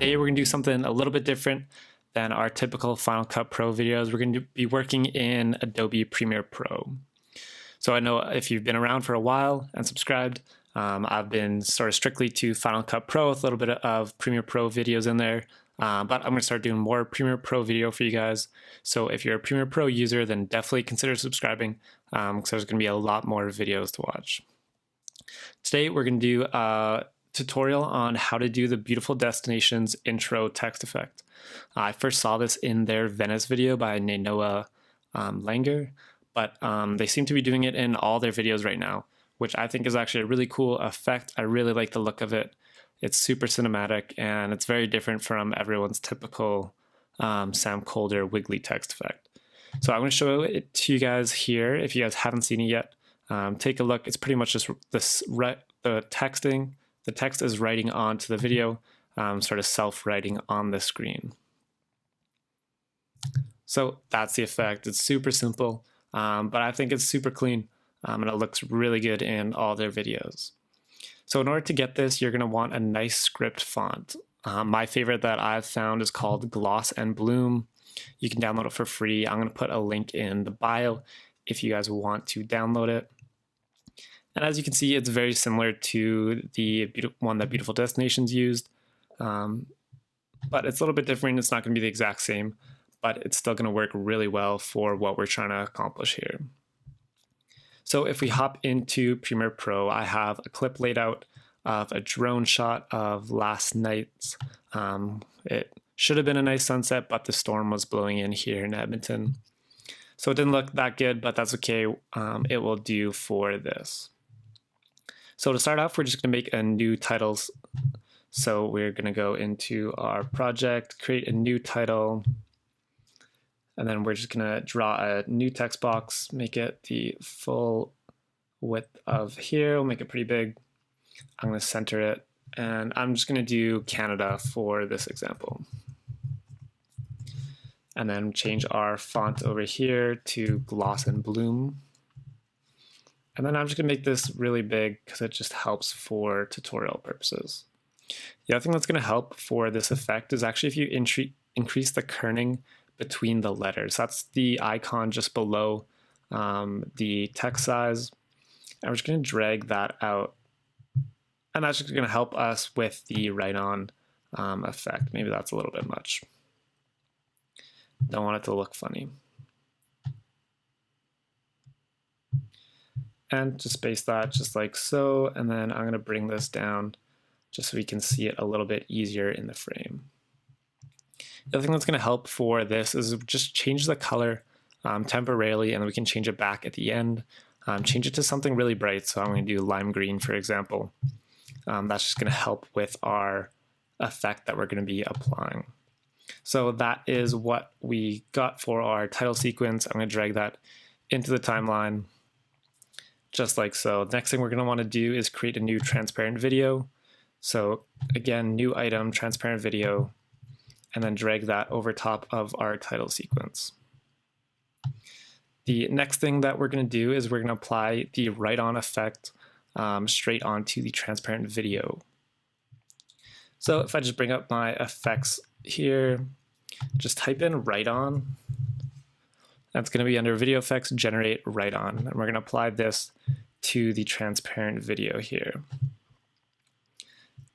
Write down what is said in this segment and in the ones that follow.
Today we're going to do something a little bit different than our typical Final Cut Pro videos. We're going to be working in Adobe Premiere Pro. So I know if you've been around for a while and subscribed, I've been sort of strictly to Final Cut Pro with a little bit of Premiere Pro videos in there. But I'm going to start doing more Premiere Pro video for you guys. So if you're a Premiere Pro user, then definitely consider subscribing because there's going to be a lot more videos to watch. Today we're going to do a tutorial on how to do the Beautiful Destinations intro text effect. I first saw this in their Venice video by Nainoa Langer, but they seem to be doing it in all their videos right now, which I think is actually a really cool effect. I really like the look of it. It's super cinematic and it's very different from everyone's typical Sam Colder wiggly text effect. So I'm going to show it to you guys here. If you guys haven't seen it yet, take a look. It's pretty much just this the texting. The text is writing onto the video, sort of self-writing on the screen. So that's the effect. It's super simple, but I think it's super clean, and it looks really good in all their videos. So in order to get this, you're going to want a nice script font. My favorite that I've found is called Gloss and Bloom. You can download it for free. I'm going to put a link in the bio if you guys want to download it. And as you can see, it's very similar to the one that Beautiful Destinations used, but it's a little bit different. It's not going to be the exact same, but it's still going to work really well for what we're trying to accomplish here. So if we hop into Premiere Pro, I have a clip laid out of a drone shot of last night's. It should have been a nice sunset, but the storm was blowing in here in Edmonton. So it didn't look that good, but that's okay. It will do for this. So to start off, we're just going to make a new title. So we're going to go into our project, create a new title, and then we're just going to draw a new text box, make it the full width of here. We'll make it pretty big. I'm going to center it, and I'm just going to do Canada for this example. And then change our font over here to Gloss and Bloom. And then I'm just going to make this really big because it just helps for tutorial purposes. The other thing that's going to help for this effect is actually if you increase the kerning between the letters. That's the icon just below the text size. And we're just going to drag that out. And that's just going to help us with the write-on effect. Maybe that's a little bit much. Don't want it to look funny. And just space that just like so, and then I'm going to bring this down just so we can see it a little bit easier in the frame. The other thing that's going to help for this is just change the color temporarily, and then we can change it back at the end. Change it to something really bright, so I'm going to do lime green, for example. That's just going to help with our effect that we're going to be applying. So that is what we got for our title sequence. I'm going to drag that into the timeline. Just like so. The next thing we're going to want to do is create a new transparent video. So again, new item, transparent video, and then drag that over top of our title sequence. The next thing that we're going to do is we're going to apply the write-on effect straight onto the transparent video. So if I just bring up my effects here, just type in write-on. That's going to be under video effects, generate write-on. And we're going to apply this to the transparent video here.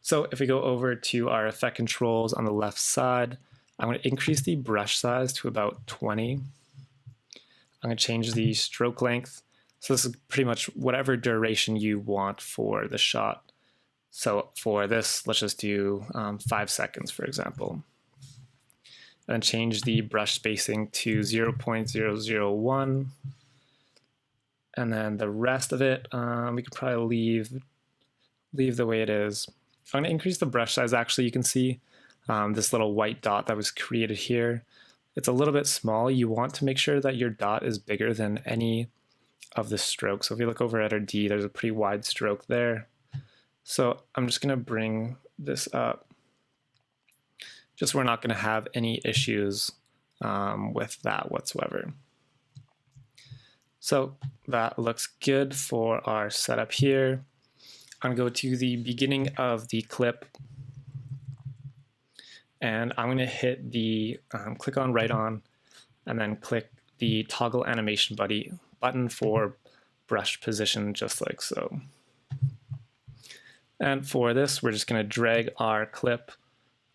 So if we go over to our effect controls on the left side, I'm going to increase the brush size to about 20. I'm going to change the stroke length. So this is pretty much whatever duration you want for the shot. So for this, let's just do 5 seconds, for example. And change the brush spacing to 0.001. And then the rest of it, we could probably leave the way it is. I'm going to increase the brush size. Actually, you can see this little white dot that was created here. It's a little bit small. You want to make sure that your dot is bigger than any of the strokes. So if you look over at our D, there's a pretty wide stroke there. So I'm just going to bring this up. Just so we're not going to have any issues with that whatsoever. So that looks good for our setup here. I'm going to go to the beginning of the clip. And I'm going to hit the click on right on, and then click the toggle animation button for brush position, just like so. And for this, we're just going to drag our clip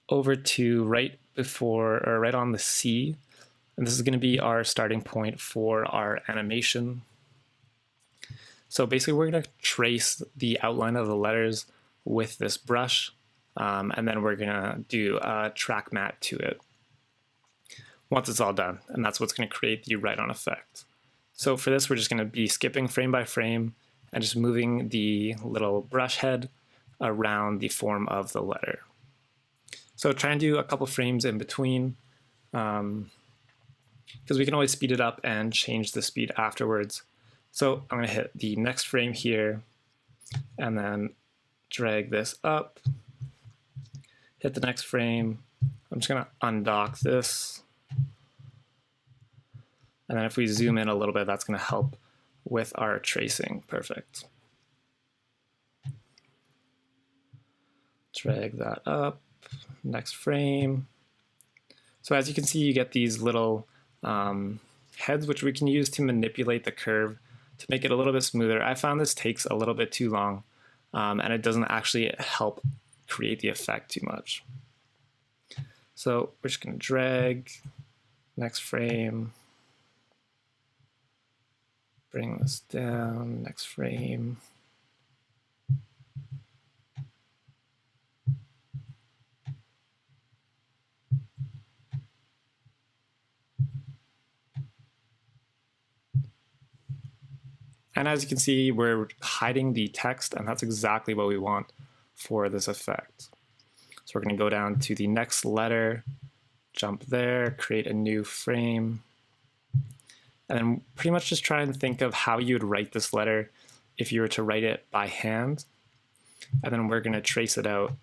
over to right before or right on the C. And this is going to be our starting point for our animation. So basically, we're going to trace the outline of the letters with this brush, and then we're going to do a track matte to it once it's all done. And that's what's going to create the right on effect. So for this, we're just going to be skipping frame by frame and just moving the little brush head around the form of the letter. So try and do a couple frames in between, because we can always speed it up and change the speed afterwards. So I'm going to hit the next frame here, and then drag this up, hit the next frame. I'm just going to undock this. And then if we zoom in a little bit, that's going to help with our tracing. Perfect. Drag that up, next frame. So as you can see, you get these little heads, which we can use to manipulate the curve to make it a little bit smoother. I found this takes a little bit too long, and it doesn't actually help create the effect too much. So we're just going to drag, next frame, bring this down, next frame. And as you can see, we're hiding the text, and that's exactly what we want for this effect. So we're going to go down to the next letter, jump there, create a new frame, and then pretty much just try and think of how you would write this letter if you were to write it by hand. And then we're going to trace it out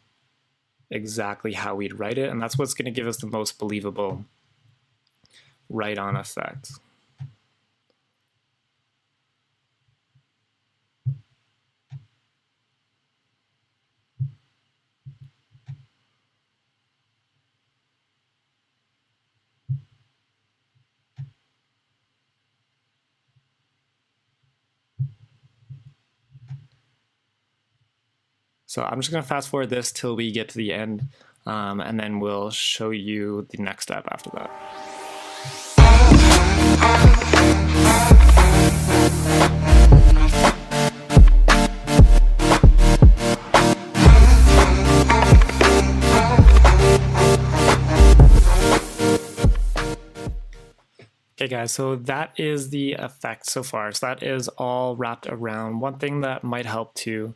exactly how we'd write it, and that's what's going to give us the most believable write-on effect. So I'm just going to fast forward this till we get to the end, and then we'll show you the next step after that. Okay guys, so that is the effect so far. So that is all wrapped around. One thing that might help too,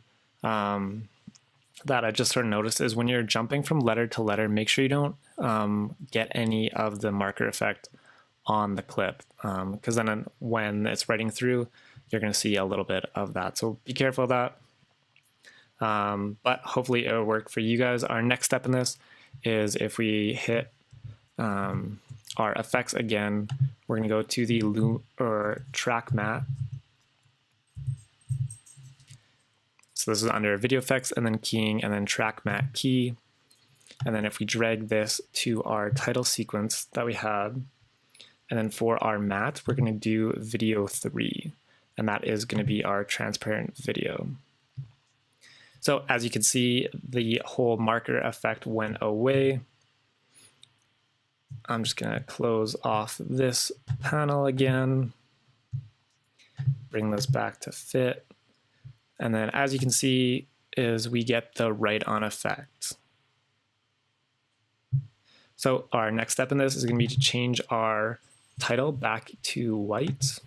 that I just sort of noticed, is when you're jumping from letter to letter, make sure you don't get any of the marker effect on the clip, because then when it's writing through, you're going to see a little bit of that. So be careful of that. But hopefully it'll work for you guys. Our next step in this is if we hit our effects again, we're going to go to the track matte. So this is under video effects, and then keying, and then track matte key. And then if we drag this to our title sequence that we had, and then for our matte, we're going to do video 3, and that is going to be our transparent video. So as you can see, the whole marker effect went away. I'm just going to close off this panel again, bring this back to fit. And then as you can see is we get the write-on effect. So our next step in this is going to be to change our title back to white.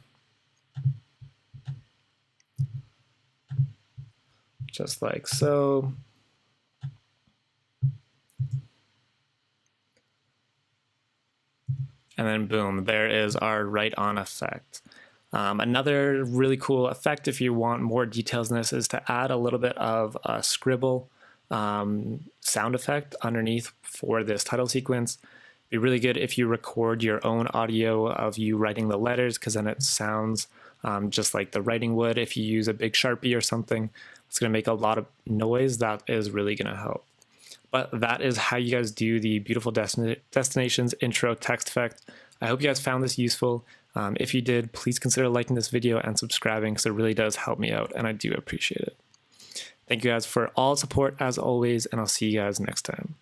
Just like so. And then boom, there is our write-on effect. Another really cool effect, if you want more details in this, is to add a little bit of a scribble sound effect underneath for this title sequence. It'd be really good if you record your own audio of you writing the letters, because then it sounds just like the writing would. If you use a big Sharpie or something, it's going to make a lot of noise. That is really going to help. But that is how you guys do the beautiful destinations intro text effect. I hope you guys found this useful. If you did, please consider liking this video and subscribing because it really does help me out and I do appreciate it. Thank you guys for all support as always, and I'll see you guys next time.